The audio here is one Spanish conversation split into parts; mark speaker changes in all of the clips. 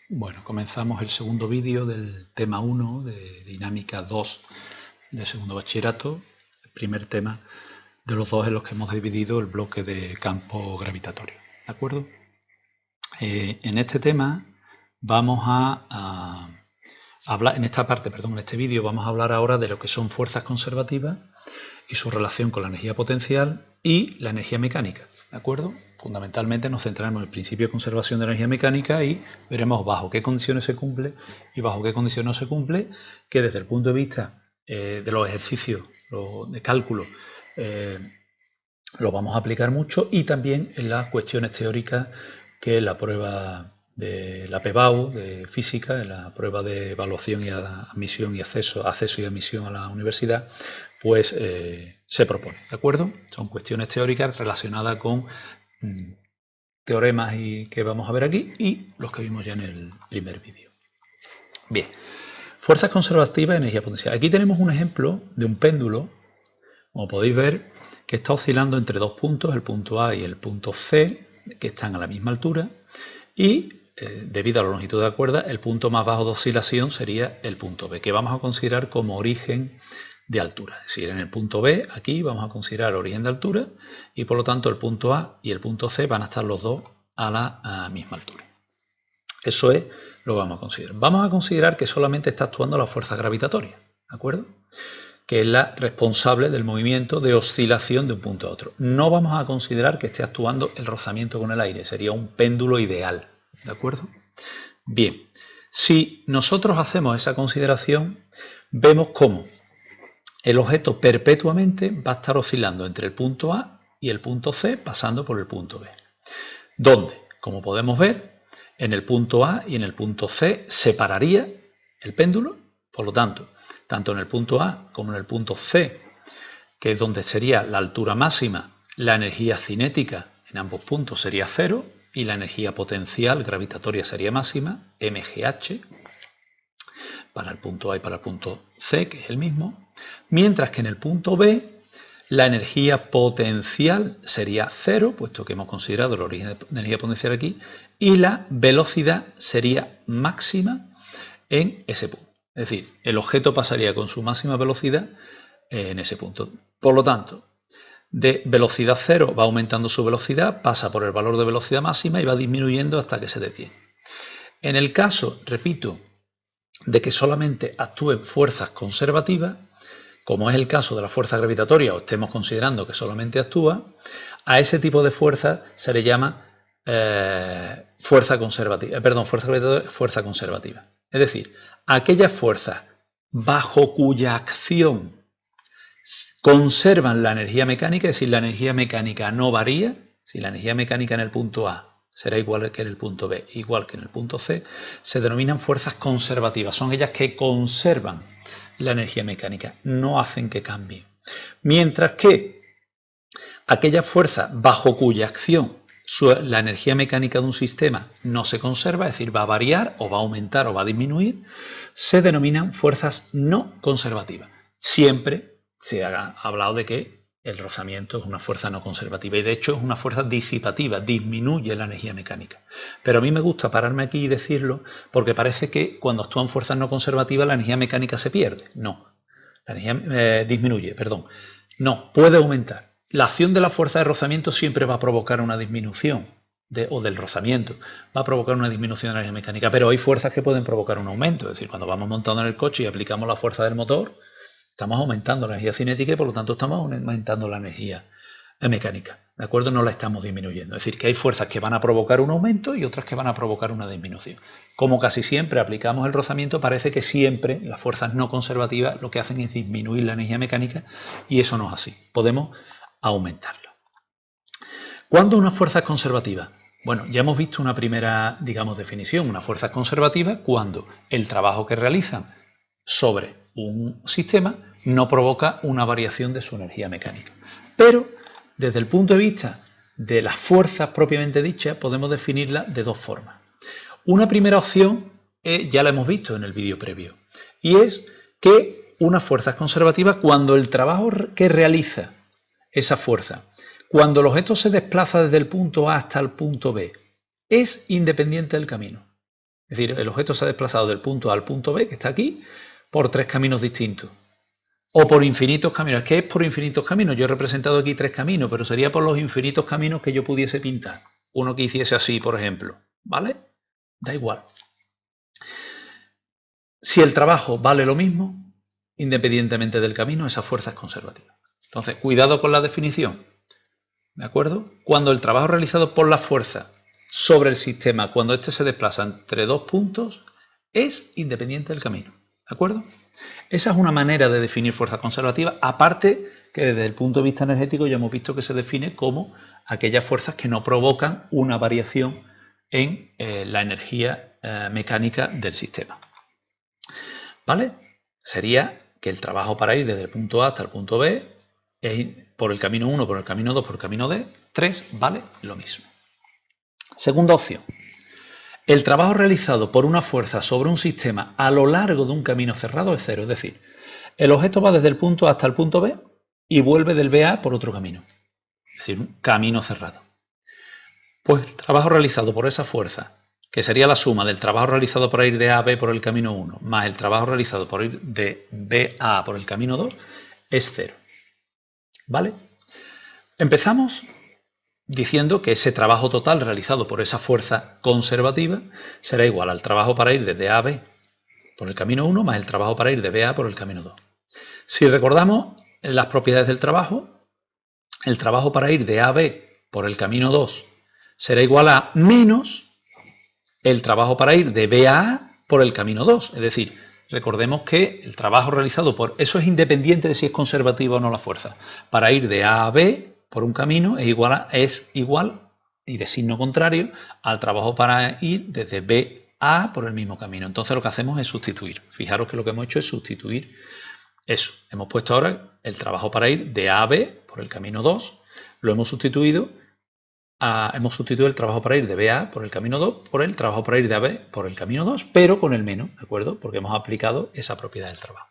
Speaker 1: Bueno, comenzamos el segundo vídeo del tema 1 de dinámica 2 de segundo bachillerato, el primer tema de los dos en los que hemos dividido el bloque de campo gravitatorio. ¿De acuerdo? En este tema vamos a hablar, en esta parte, perdón, en este vídeo vamos a hablar ahora de lo que son fuerzas conservativas y su relación con la energía potencial y la energía mecánica, ¿de acuerdo? Fundamentalmente nos centraremos en el principio de conservación de la energía mecánica y veremos bajo qué condiciones se cumple y bajo qué condiciones no se cumple, que desde el punto de vista de los ejercicios de cálculo lo vamos a aplicar mucho, y también en las cuestiones teóricas que en la prueba de la PEBAU de física, en la prueba de evaluación y admisión y acceso y admisión a la universidad, pues se propone, ¿de acuerdo? Son cuestiones teóricas relacionadas con teoremas que vamos a ver aquí y los que vimos ya en el primer vídeo. Bien, fuerzas conservativas y energía potencial. Aquí tenemos un ejemplo de un péndulo, como podéis ver, que está oscilando entre dos puntos, el punto A y el punto C, que están a la misma altura, y debido a la longitud de la cuerda, el punto más bajo de oscilación sería el punto B, que vamos a considerar como origen de altura. Es decir, en el punto B, aquí vamos a considerar origen de altura, y por lo tanto el punto A y el punto C van a estar los dos a la misma altura. Eso es lo que vamos a considerar. Vamos a considerar que solamente está actuando la fuerza gravitatoria, ¿de acuerdo?, que es la responsable del movimiento de oscilación de un punto a otro. No vamos a considerar que esté actuando el rozamiento con el aire, sería un péndulo ideal, ¿de acuerdo? Bien, si nosotros hacemos esa consideración, vemos cómo el objeto perpetuamente va a estar oscilando entre el punto A y el punto C, pasando por el punto B, donde, como podemos ver, en el punto A y en el punto C se pararía el péndulo. Por lo tanto, tanto en el punto A como en el punto C, que es donde sería la altura máxima, la energía cinética en ambos puntos sería cero y la energía potencial gravitatoria sería máxima, mgh, para el punto A y para el punto C, que es el mismo, mientras que en el punto B la energía potencial sería cero, puesto que hemos considerado el origen de energía potencial aquí, y la velocidad sería máxima en ese punto. Es decir, el objeto pasaría con su máxima velocidad en ese punto. Por lo tanto, de velocidad cero va aumentando su velocidad, pasa por el valor de velocidad máxima y va disminuyendo hasta que se detiene. En el caso, repito, de que solamente actúen fuerzas conservativas, como es el caso de la fuerza gravitatoria, o estemos considerando que solamente actúa, a ese tipo de fuerza se le llama fuerza conservativa. Es decir, aquellas fuerzas bajo cuya acción conservan la energía mecánica, es decir, la energía mecánica no varía. Si la energía mecánica en el punto A será igual que en el punto B, igual que en el punto C, se denominan fuerzas conservativas. Son ellas que conservan la energía mecánica, no hacen que cambie. Mientras que aquellas fuerzas bajo cuya acción la energía mecánica de un sistema no se conserva, es decir, va a variar o va a aumentar o va a disminuir, se denominan fuerzas no conservativas. Siempre se ha hablado de que el rozamiento es una fuerza no conservativa y de hecho es una fuerza disipativa, disminuye la energía mecánica. Pero a mí me gusta pararme aquí y decirlo porque parece que cuando actúan fuerzas no conservativas la energía mecánica se pierde. No, la energía disminuye, perdón. No, puede aumentar. La acción de la fuerza de rozamiento siempre va a provocar una disminución o del rozamiento, va a provocar una disminución de la energía mecánica, pero hay fuerzas que pueden provocar un aumento. Es decir, cuando vamos montando en el coche y aplicamos la fuerza del motor, estamos aumentando la energía cinética y por lo tanto estamos aumentando la energía mecánica, ¿de acuerdo? No la estamos disminuyendo. Es decir, que hay fuerzas que van a provocar un aumento y otras que van a provocar una disminución. Como casi siempre aplicamos el rozamiento, parece que siempre las fuerzas no conservativas lo que hacen es disminuir la energía mecánica y eso no es así. Podemos aumentarla. ¿Cuándo una fuerza es conservativa? Bueno, ya hemos visto una primera, digamos, definición. Una fuerza es conservativa cuando el trabajo que realizan sobre un sistema no provoca una variación de su energía mecánica. Pero desde el punto de vista de las fuerzas propiamente dichas, podemos definirlas de dos formas. Una primera opción ya la hemos visto en el vídeo previo, y es que una fuerza es conservativa cuando el trabajo que realiza esa fuerza, cuando el objeto se desplaza desde el punto A hasta el punto B, es independiente del camino. Es decir, el objeto se ha desplazado del punto A al punto B, que está aquí, por 3 caminos distintos. O por infinitos caminos. ¿Qué es por infinitos caminos? Yo he representado aquí 3 caminos, pero sería por los infinitos caminos que yo pudiese pintar. Uno que hiciese así, por ejemplo. ¿Vale? Da igual. Si el trabajo vale lo mismo, independientemente del camino, esa fuerza es conservativa. Entonces, cuidado con la definición. ¿De acuerdo? Cuando el trabajo realizado por la fuerza sobre el sistema, cuando éste se desplaza entre dos puntos, es independiente del camino. ¿De acuerdo? Esa es una manera de definir fuerza conservativa, aparte que desde el punto de vista energético ya hemos visto que se define como aquellas fuerzas que no provocan una variación en la energía mecánica del sistema. ¿Vale? Sería que el trabajo para ir desde el punto A hasta el punto B es por el camino 1, por el camino 2, por el camino 3, vale lo mismo. Segunda opción. El trabajo realizado por una fuerza sobre un sistema a lo largo de un camino cerrado es cero. Es decir, el objeto va desde el punto A hasta el punto B y vuelve del BA por otro camino. Es decir, un camino cerrado. Pues el trabajo realizado por esa fuerza, que sería la suma del trabajo realizado por ir de A a B por el camino 1, más el trabajo realizado por ir de B a A por el camino 2, es cero. ¿Vale? Empezamos diciendo que ese trabajo total realizado por esa fuerza conservativa será igual al trabajo para ir desde A a B por el camino 1 más el trabajo para ir de B a A por el camino 2. Si recordamos las propiedades del trabajo, el trabajo para ir de A a B por el camino 2 será igual a menos el trabajo para ir de B a A por el camino 2. Es decir, recordemos que el trabajo realizado por... Eso es independiente de si es conservativa o no la fuerza. Para ir de A a B por un camino es igual y de signo contrario al trabajo para ir desde B a A por el mismo camino. Entonces lo que hacemos es sustituir. Fijaros que lo que hemos hecho es sustituir eso. Hemos puesto ahora el trabajo para ir de A a B por el camino 2. Lo hemos sustituido el trabajo para ir de B a A por el camino 2 por el trabajo para ir de A a B por el camino 2, pero con el menos, ¿de acuerdo? Porque hemos aplicado esa propiedad del trabajo.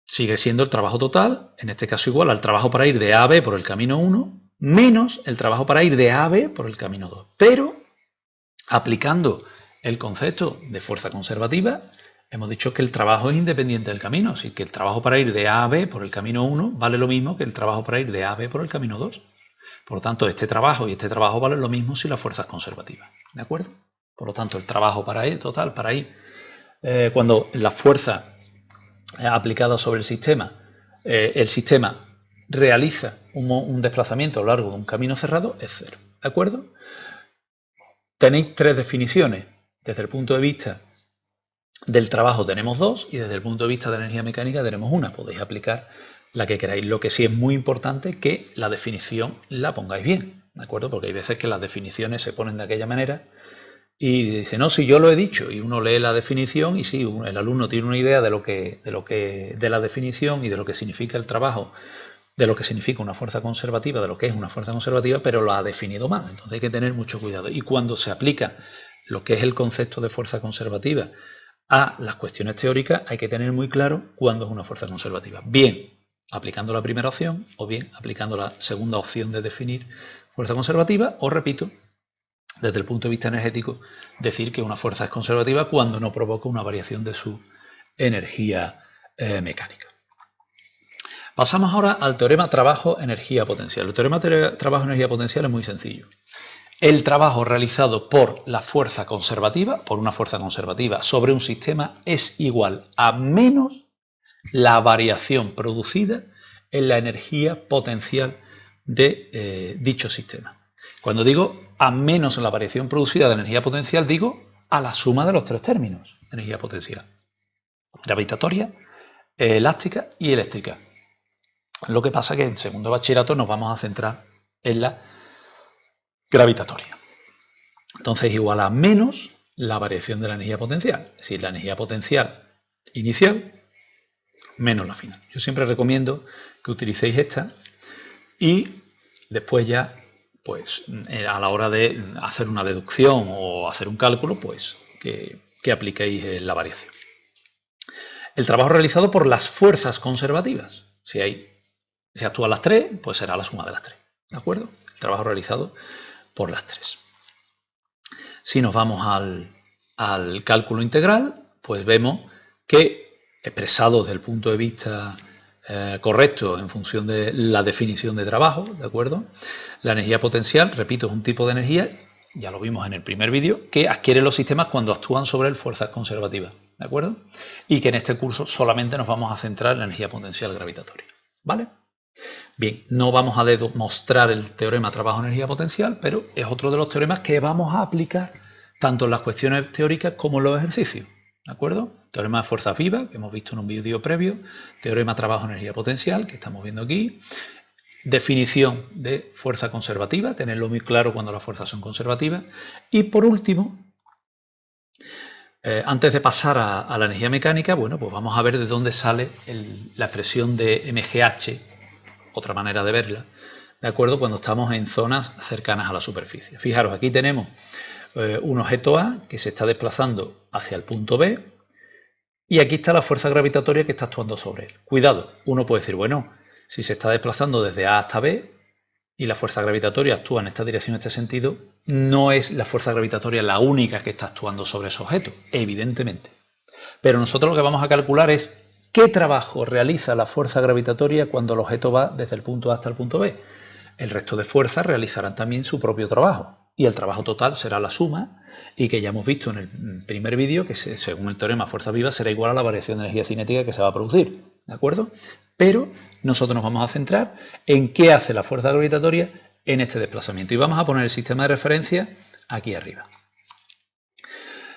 Speaker 1: Sigue siendo el trabajo total, en este caso igual al trabajo para ir de A a B por el camino 1, menos el trabajo para ir de A a B por el camino 2. Pero, aplicando el concepto de fuerza conservativa, hemos dicho que el trabajo es independiente del camino, así que el trabajo para ir de A a B por el camino 1 vale lo mismo que el trabajo para ir de A a B por el camino 2. Por lo tanto, este trabajo y este trabajo valen lo mismo si la fuerza es conservativa. ¿De acuerdo? Por lo tanto, el trabajo para ir total, para ir, cuando la fuerza aplicada sobre el sistema realiza un desplazamiento a lo largo de un camino cerrado, es cero. ¿De acuerdo? Tenéis 3 definiciones. Desde el punto de vista del trabajo tenemos 2 y desde el punto de vista de la energía mecánica tenemos una. Podéis aplicar la que queráis. Lo que sí es muy importante que la definición la pongáis bien, ¿de acuerdo? Porque hay veces que las definiciones se ponen de aquella manera y dice, no, si yo lo he dicho, y uno lee la definición y sí, el alumno tiene una idea de la definición y de lo que significa el trabajo, de lo que significa una fuerza conservativa, de lo que es una fuerza conservativa, pero lo ha definido mal. Entonces hay que tener mucho cuidado. Y cuando se aplica lo que es el concepto de fuerza conservativa a las cuestiones teóricas, hay que tener muy claro cuándo es una fuerza conservativa. Bien aplicando la primera opción o bien aplicando la segunda opción de definir fuerza conservativa, o repito, desde el punto de vista energético, decir que una fuerza es conservativa cuando no provoca una variación de su energía mecánica. Pasamos ahora al teorema trabajo-energía potencial. El teorema trabajo-energía potencial es muy sencillo. El trabajo realizado por la fuerza conservativa, por una fuerza conservativa sobre un sistema, es igual a menos la variación producida en la energía potencial de dicho sistema. Cuando digo a menos la variación producida de energía potencial, digo a la suma de los 3 términos de energía potencial: gravitatoria, elástica y eléctrica. Lo que pasa es que en segundo bachillerato nos vamos a centrar en la gravitatoria. Entonces, igual a menos la variación de la energía potencial, es decir, la energía potencial inicial menos la final. Yo siempre recomiendo que utilicéis esta y después ya, pues a la hora de hacer una deducción o hacer un cálculo, pues que apliquéis la variación. El trabajo realizado por las fuerzas conservativas. Si actúan las 3, pues será la suma de las 3. ¿De acuerdo? El trabajo realizado por las 3. Si nos vamos al al cálculo integral, pues vemos que, expresado desde el punto de vista correcto en función de la definición de trabajo, ¿de acuerdo? La energía potencial, repito, es un tipo de energía, ya lo vimos en el primer vídeo, que adquieren los sistemas cuando actúan sobre él fuerzas conservativas, ¿de acuerdo? Y que en este curso solamente nos vamos a centrar en la energía potencial gravitatoria, ¿vale? Bien, no vamos a demostrar el teorema trabajo-energía potencial, pero es otro de los teoremas que vamos a aplicar tanto en las cuestiones teóricas como en los ejercicios, ¿de acuerdo? Teorema de fuerzas vivas, que hemos visto en un vídeo previo, teorema trabajo-energía potencial, que estamos viendo aquí, definición de fuerza conservativa, tenerlo muy claro cuando las fuerzas son conservativas, y por último, antes de pasar a la energía mecánica, bueno, pues vamos a ver de dónde sale la expresión de MGH, otra manera de verla, ¿de acuerdo? Cuando estamos en zonas cercanas a la superficie. Fijaros, aquí tenemos un objeto A que se está desplazando hacia el punto B y aquí está la fuerza gravitatoria que está actuando sobre él. Cuidado, uno puede decir, bueno, si se está desplazando desde A hasta B y la fuerza gravitatoria actúa en esta dirección, en este sentido, no es la fuerza gravitatoria la única que está actuando sobre ese objeto, evidentemente. Pero nosotros lo que vamos a calcular es qué trabajo realiza la fuerza gravitatoria cuando el objeto va desde el punto A hasta el punto B. El resto de fuerzas realizarán también su propio trabajo y el trabajo total será la suma y que ya hemos visto en el primer vídeo que según el teorema fuerza viva será igual a la variación de energía cinética que se va a producir, ¿de acuerdo? Pero nosotros nos vamos a centrar en qué hace la fuerza gravitatoria en este desplazamiento y vamos a poner el sistema de referencia aquí arriba.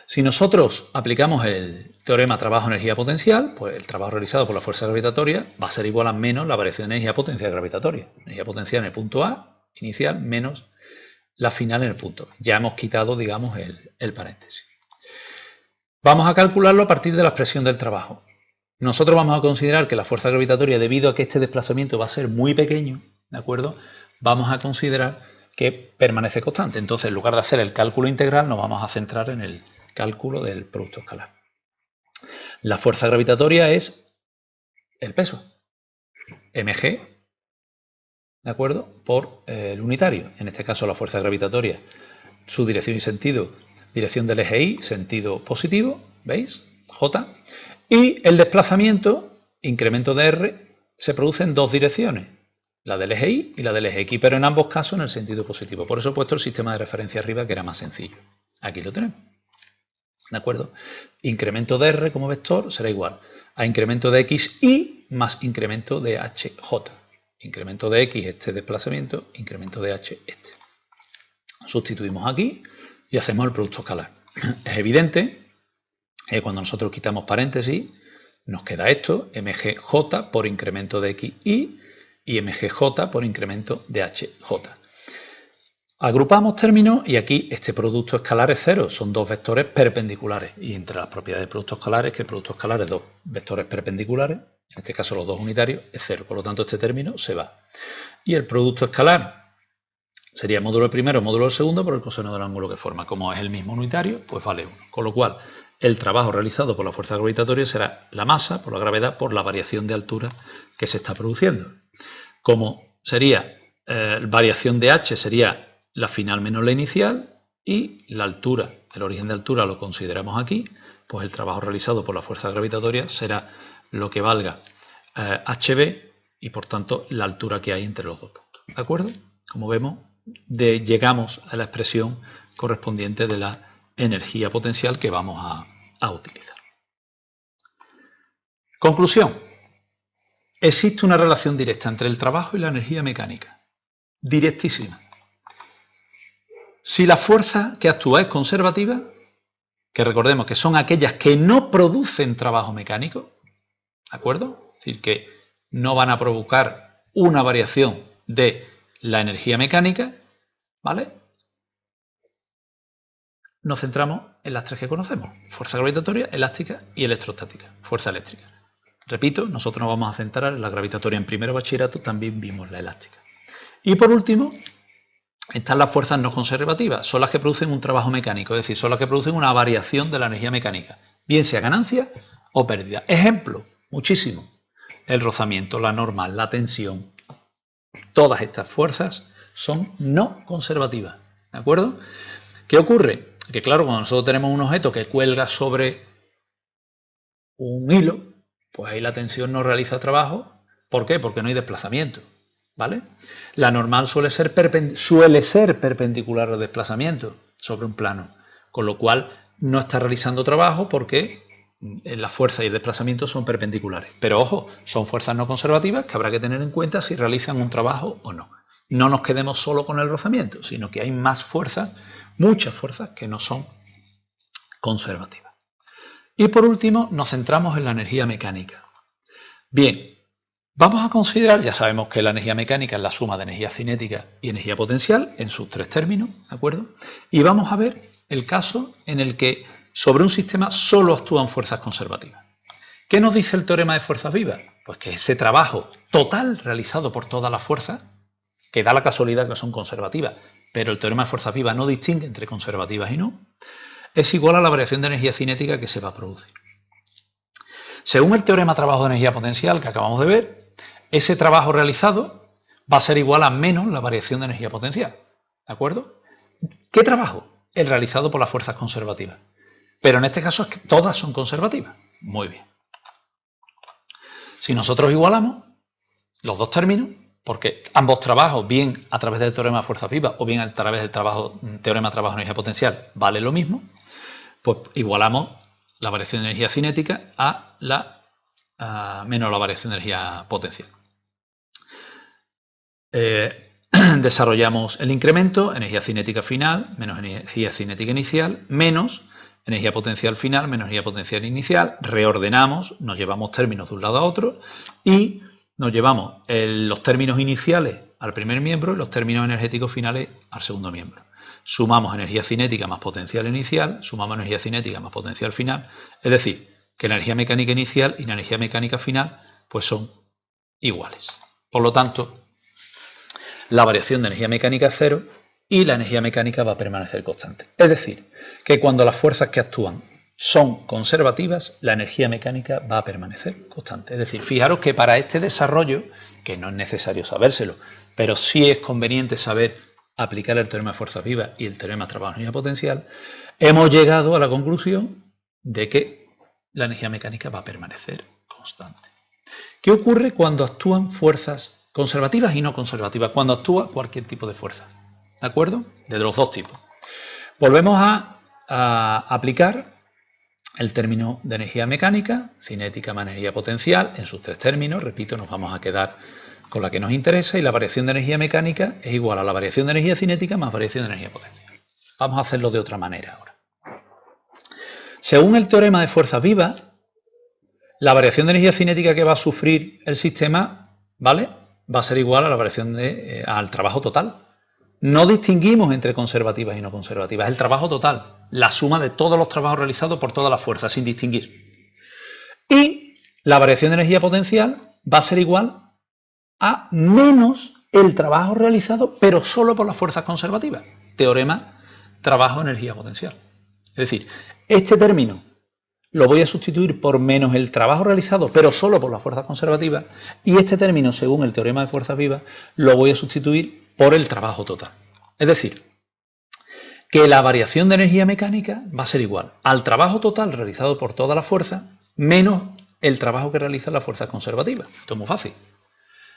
Speaker 1: Si nosotros aplicamos el teorema trabajo-energía potencial, pues el trabajo realizado por la fuerza gravitatoria va a ser igual a menos la variación de energía potencial gravitatoria. Energía potencial en el punto A inicial menos la final en el punto B. Ya hemos quitado, digamos, el paréntesis. Vamos a calcularlo a partir de la expresión del trabajo. Nosotros vamos a considerar que la fuerza gravitatoria, debido a que este desplazamiento va a ser muy pequeño, ¿de acuerdo? Vamos a considerar que permanece constante. Entonces, en lugar de hacer el cálculo integral, nos vamos a centrar en el cálculo del producto escalar. La fuerza gravitatoria es el peso, mg, ¿de acuerdo? Por el unitario. En este caso, la fuerza gravitatoria, su dirección y sentido, dirección del eje Y, sentido positivo, ¿veis? J. Y el desplazamiento, incremento de R, se produce en dos direcciones, la del eje Y y la del eje X, pero en ambos casos en el sentido positivo. Por eso he puesto el sistema de referencia arriba, que era más sencillo. Aquí lo tenemos. ¿De acuerdo? Incremento de R como vector será igual a incremento de XY más incremento de HJ. Incremento de X este desplazamiento, incremento de H este. Sustituimos aquí y hacemos el producto escalar. Es evidente que cuando nosotros quitamos paréntesis nos queda esto, MGJ por incremento de XY y MGJ por incremento de HJ. Agrupamos términos y aquí este producto escalar es cero, son dos vectores perpendiculares y entre las propiedades de producto escalar es que el producto escalar es dos vectores perpendiculares, en este caso los dos unitarios, es cero, por lo tanto este término se va. Y el producto escalar sería módulo del primero, módulo del segundo por el coseno del ángulo que forma. Como es el mismo unitario, pues vale 1. Con lo cual, el trabajo realizado por la fuerza gravitatoria será la masa por la gravedad por la variación de altura que se está produciendo. Como sería variación de h sería la final menos la inicial y la altura, el origen de altura lo consideramos aquí, pues el trabajo realizado por la fuerza gravitatoria será lo que valga hb y por tanto la altura que hay entre los dos puntos. ¿De acuerdo? Como vemos, llegamos a la expresión correspondiente de la energía potencial que vamos a utilizar. Conclusión. Existe una relación directa entre el trabajo y la energía mecánica. Directísima. Si la fuerza que actúa es conservativa, que recordemos que son aquellas que no producen trabajo mecánico, ¿de acuerdo? Es decir, que no van a provocar una variación de la energía mecánica, ¿vale? Nos centramos en las tres que conocemos: fuerza gravitatoria, elástica y electrostática, fuerza eléctrica. Repito, nosotros nos vamos a centrar en la gravitatoria en primero bachillerato, también vimos la elástica. Y por último, están las fuerzas no conservativas, son las que producen un trabajo mecánico, es decir, son las que producen una variación de la energía mecánica, bien sea ganancia o pérdida. Ejemplo, muchísimo, el rozamiento, la normal, la tensión, todas estas fuerzas son no conservativas, ¿de acuerdo? ¿Qué ocurre? Que claro, cuando nosotros tenemos un objeto que cuelga sobre un hilo, pues ahí la tensión no realiza trabajo. ¿Por qué? Porque no hay desplazamiento, ¿vale? La normal suele ser perpendicular al desplazamiento sobre un plano, con lo cual no está realizando trabajo porque la fuerza y el desplazamiento son perpendiculares. Pero ojo, son fuerzas no conservativas que habrá que tener en cuenta si realizan un trabajo o no. No nos quedemos solo con el rozamiento, sino que hay más fuerzas, muchas fuerzas que no son conservativas. Y por último, nos centramos en la energía mecánica. Bien, vamos a considerar, ya sabemos que la energía mecánica es la suma de energía cinética y energía potencial en sus tres términos, ¿de acuerdo? Y vamos a ver el caso en el que sobre un sistema solo actúan fuerzas conservativas. ¿Qué nos dice el teorema de fuerzas vivas? Pues que ese trabajo total realizado por todas las fuerzas, que da la casualidad que son conservativas, pero el teorema de fuerzas vivas no distingue entre conservativas y no, es igual a la variación de energía cinética que se va a producir. Según el teorema trabajo de energía potencial que acabamos de ver, ese trabajo realizado va a ser igual a menos la variación de energía potencial. ¿De acuerdo? ¿Qué trabajo? El realizado por las fuerzas conservativas. Pero en este caso es que todas son conservativas. Muy bien. Si nosotros igualamos los dos términos, porque ambos trabajos, bien a través del teorema de fuerzas vivas o bien a través del teorema trabajo de energía potencial, vale lo mismo, pues igualamos la variación de energía cinética menos la variación de energía potencial. Desarrollamos el incremento, energía cinética final menos energía cinética inicial, menos energía potencial final menos energía potencial inicial, reordenamos, nos llevamos términos de un lado a otro y nos llevamos los términos iniciales al primer miembro y los términos energéticos finales al segundo miembro. Sumamos energía cinética más potencial inicial, sumamos energía cinética más potencial final, es decir, que la energía mecánica inicial y la energía mecánica final pues son iguales. Por lo tanto, la variación de energía mecánica es cero y la energía mecánica va a permanecer constante. Es decir, que cuando las fuerzas que actúan son conservativas, la energía mecánica va a permanecer constante. Es decir, fijaros que para este desarrollo, que no es necesario sabérselo, pero sí es conveniente saber aplicar el teorema de fuerzas vivas y el teorema de trabajo de energía potencial, hemos llegado a la conclusión de que la energía mecánica va a permanecer constante. ¿Qué ocurre cuando actúan fuerzas conservativas y no conservativas? Cuando actúa cualquier tipo de fuerza, ¿de acuerdo? De los dos tipos. Volvemos a aplicar el término de energía mecánica, cinética más energía potencial, en sus tres términos, repito, nos vamos a quedar con la que nos interesa y la variación de energía mecánica es igual a la variación de energía cinética más variación de energía potencial. Vamos a hacerlo de otra manera ahora. Según el teorema de fuerzas vivas, la variación de energía cinética que va a sufrir el sistema, ¿vale?, va a ser igual a la variación al trabajo total. No distinguimos entre conservativas y no conservativas. El trabajo total, la suma de todos los trabajos realizados por todas las fuerzas, sin distinguir. Y la variación de energía potencial va a ser igual a menos el trabajo realizado, pero solo por las fuerzas conservativas. Teorema trabajo energía potencial. Es decir, este término lo voy a sustituir por menos el trabajo realizado, pero solo por las fuerzas conservativas, y este término, según el teorema de fuerzas vivas, lo voy a sustituir por el trabajo total. Es decir, que la variación de energía mecánica va a ser igual al trabajo total realizado por toda la fuerza menos el trabajo que realiza la fuerza conservativa. Esto es muy fácil.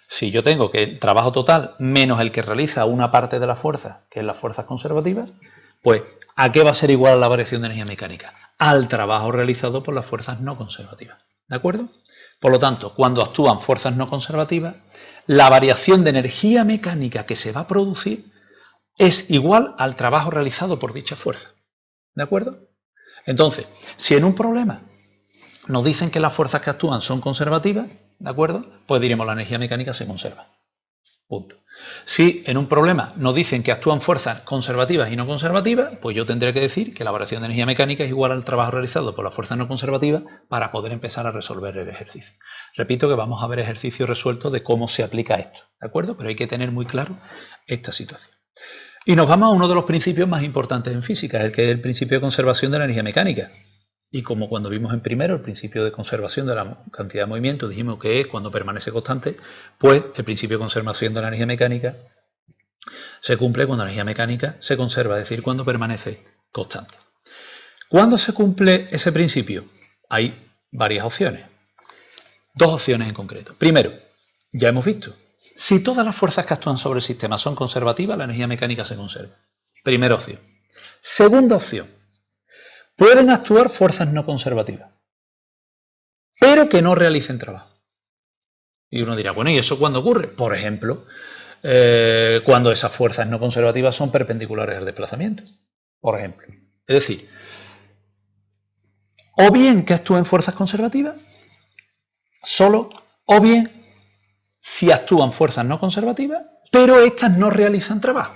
Speaker 1: Si yo tengo que el trabajo total menos el que realiza una parte de la fuerza, que es las fuerzas conservativas, pues ¿a qué va a ser igual a la variación de energía mecánica? Al trabajo realizado por las fuerzas no conservativas. ¿De acuerdo? Por lo tanto, cuando actúan fuerzas no conservativas, la variación de energía mecánica que se va a producir es igual al trabajo realizado por dicha fuerza. ¿De acuerdo? Entonces, si en un problema nos dicen que las fuerzas que actúan son conservativas, ¿de acuerdo?, pues diremos la energía mecánica se conserva. Punto. Si en un problema nos dicen que actúan fuerzas conservativas y no conservativas, pues yo tendré que decir que la variación de energía mecánica es igual al trabajo realizado por las fuerzas no conservativas para poder empezar a resolver el ejercicio. Repito que vamos a ver ejercicios resueltos de cómo se aplica esto, ¿de acuerdo? Pero hay que tener muy claro esta situación. Y nos vamos a uno de los principios más importantes en física, el que es el principio de conservación de la energía mecánica. Y como cuando vimos en primero el principio de conservación de la cantidad de movimiento, dijimos que es cuando permanece constante, pues el principio de conservación de la energía mecánica se cumple cuando la energía mecánica se conserva, es decir, cuando permanece constante. ¿Cuándo se cumple ese principio? Hay varias opciones. Dos opciones en concreto. Primero, ya hemos visto, si todas las fuerzas que actúan sobre el sistema son conservativas, la energía mecánica se conserva. Primera opción. Segunda opción, pueden actuar fuerzas no conservativas, pero que no realicen trabajo. Y uno dirá, bueno, ¿y eso cuándo ocurre? Por ejemplo, cuando esas fuerzas no conservativas son perpendiculares al desplazamiento. Por ejemplo. Es decir, o bien que actúen fuerzas conservativas, solo, o bien si actúan fuerzas no conservativas, pero estas no realizan trabajo.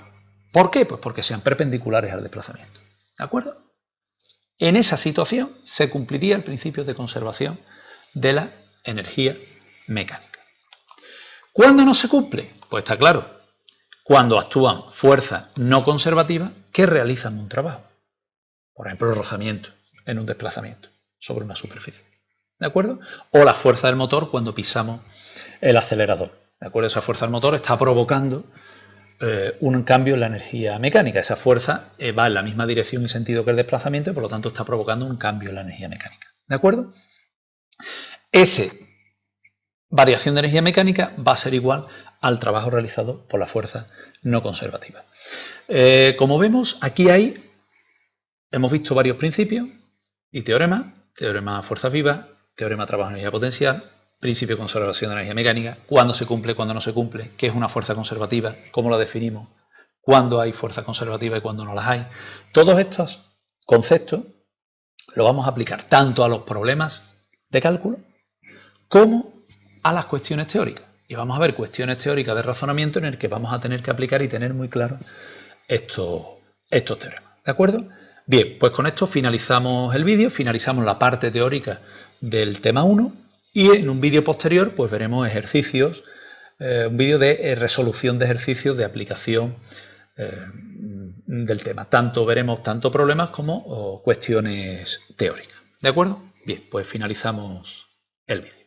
Speaker 1: ¿Por qué? Pues porque sean perpendiculares al desplazamiento. ¿De acuerdo? En esa situación se cumpliría el principio de conservación de la energía mecánica. ¿Cuándo no se cumple? Pues está claro, cuando actúan fuerzas no conservativas que realizan un trabajo. Por ejemplo, el rozamiento en un desplazamiento sobre una superficie. ¿De acuerdo? O la fuerza del motor cuando pisamos el acelerador. ¿De acuerdo? Esa fuerza del motor está provocando un cambio en la energía mecánica. Esa fuerza va en la misma dirección y sentido que el desplazamiento y por lo tanto está provocando un cambio en la energía mecánica. ¿De acuerdo? Esa variación de energía mecánica va a ser igual al trabajo realizado por la fuerza no conservativa. Como vemos, aquí hemos visto varios principios y teoremas. Teorema fuerzas vivas, teorema trabajo energía potencial, principio de conservación de energía mecánica, cuándo se cumple, cuándo no se cumple, qué es una fuerza conservativa, cómo la definimos, cuándo hay fuerza conservativa y cuándo no las hay. Todos estos conceptos los vamos a aplicar tanto a los problemas de cálculo como a las cuestiones teóricas. Y vamos a ver cuestiones teóricas de razonamiento en el que vamos a tener que aplicar y tener muy claro estos teoremas. ¿De acuerdo? Bien, pues con esto finalizamos el vídeo, finalizamos la parte teórica del tema 1 y en un vídeo posterior pues veremos ejercicios, un vídeo de resolución de ejercicios de aplicación del tema. Veremos tanto problemas como cuestiones teóricas. ¿De acuerdo? Bien, pues finalizamos el vídeo.